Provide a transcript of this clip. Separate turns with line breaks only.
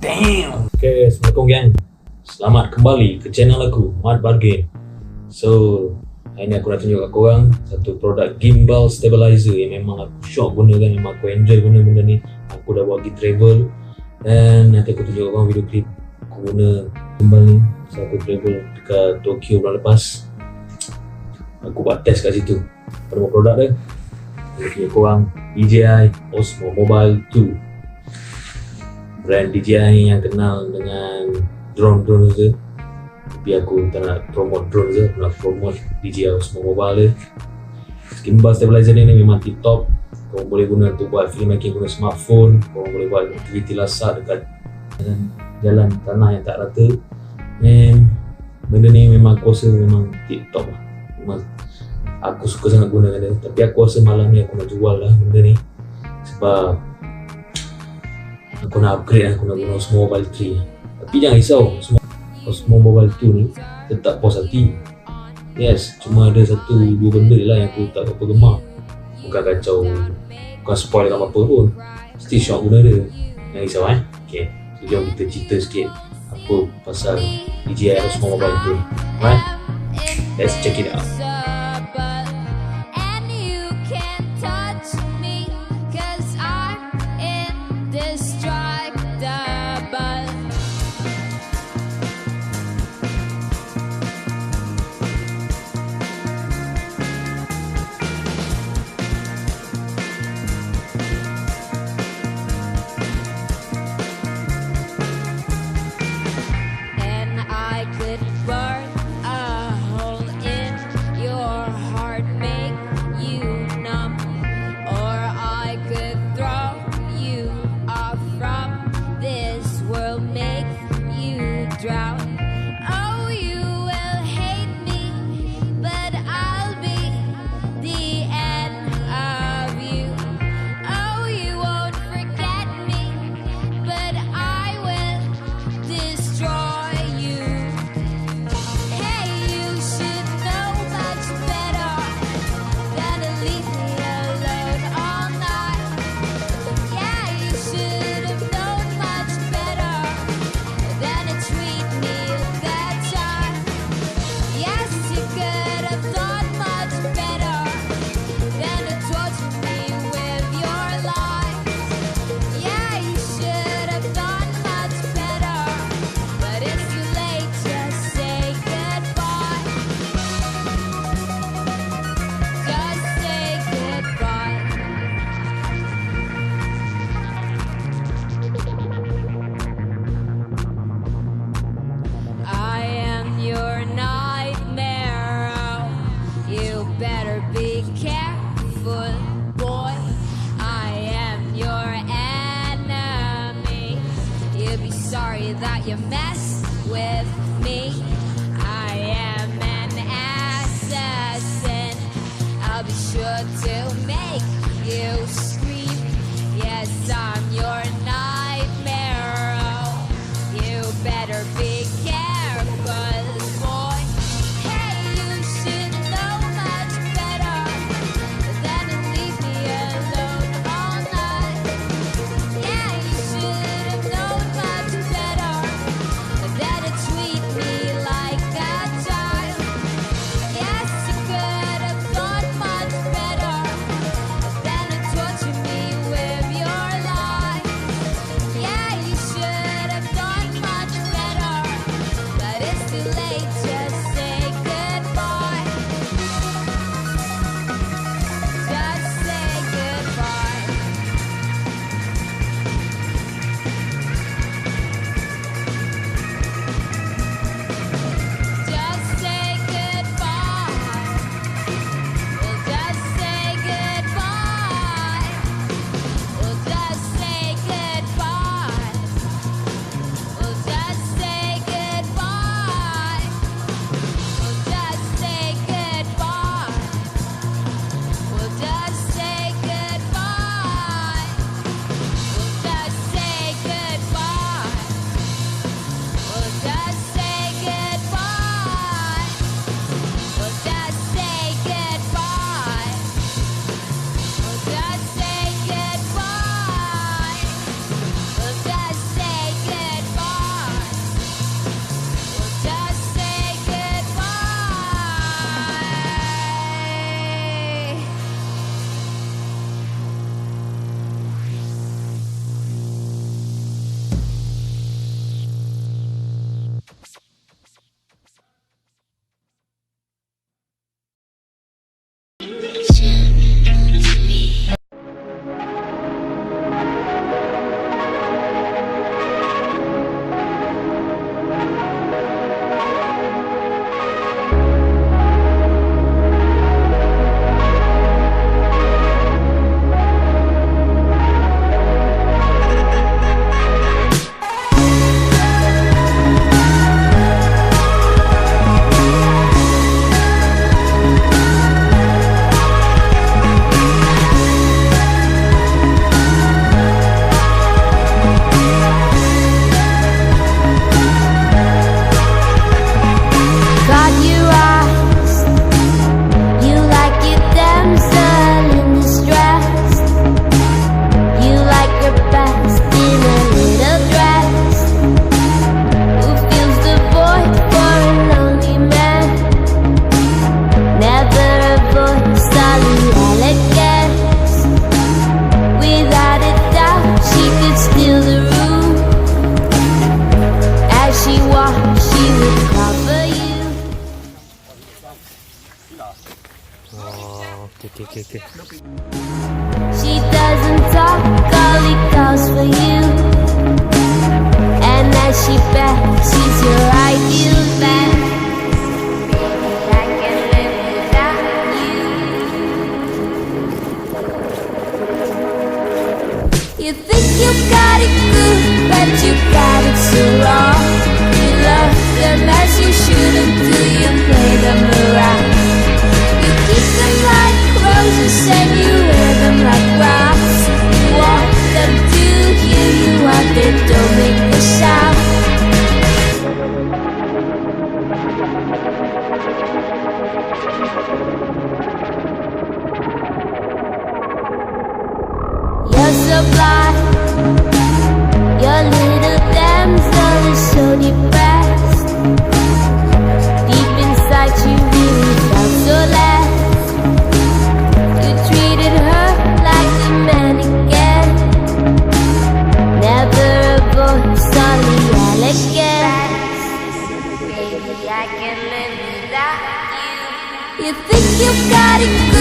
Damn. Okay, Assalamualaikum gang. Selamat kembali ke channel aku, Mad Bargain. So, hari ni aku nak tunjuk kat korang satu produk gimbal stabilizer yang memang aku syok gunakan, memang aku enjoy guna benda ni. Aku dah buat pergi travel dan nanti aku tunjuk korang video klip aku guna gimbal ni. So, aku travel dekat Tokyo bulan lepas. Aku buat test kat situ. Pada produk dia, aku tunjuk korang DJI Osmo Mobile 2. Brand DJI yang kenal dengan drone je. Tapi aku tak nak promote drone je, aku nak promote DJI Osmo Mobile dia. Gimbal stabilizer ni memang tip top. Kau boleh guna untuk buat filmmaking guna smartphone. Kau boleh buat aktiviti lasak dekat jalan tanah yang tak rata. And benda ni memang aku rasa memang tip top lah. Memang aku suka sangat gunakan dia. Tapi aku rasa malam ni aku nak jual lah benda ni. Sebab aku nak upgrade, aku nak guna Osmo Mobile 3. Tapi jangan risau, Osmo Mobile 2 ni tetap puas hati. Yes, cuma ada satu dua benda lah yang aku tak berapa gemar. Bukan kacau, bukan spoil kat apa pun. Still syok guna dia. Jangan risau Okay, so jom kita cerita sikit apa pasal DJI Osmo Mobile 2. Alright, let's check it out.
That you mess with me. I am an assassin. I'll be sure to make you scream. Yes, I'm your nightmare. Oh, you better be careful, boy. Hey, you should know much better than to leave me alone all night. Yeah, you should have known much better than to treat me like a child. Yes, you could have thought much better than to torture you got it good, but you got it so wrong. You love them as you shouldn't do, you play them around. You keep them like roses and you wear them like rocks. You want them to hear you out there, don't make a sound. You're so blind, your little damsel is so depressed. Deep inside you really felt so less. You treated her like a mannequin, never a voice on the elegance. Baby, I can live without you. You think you got it good,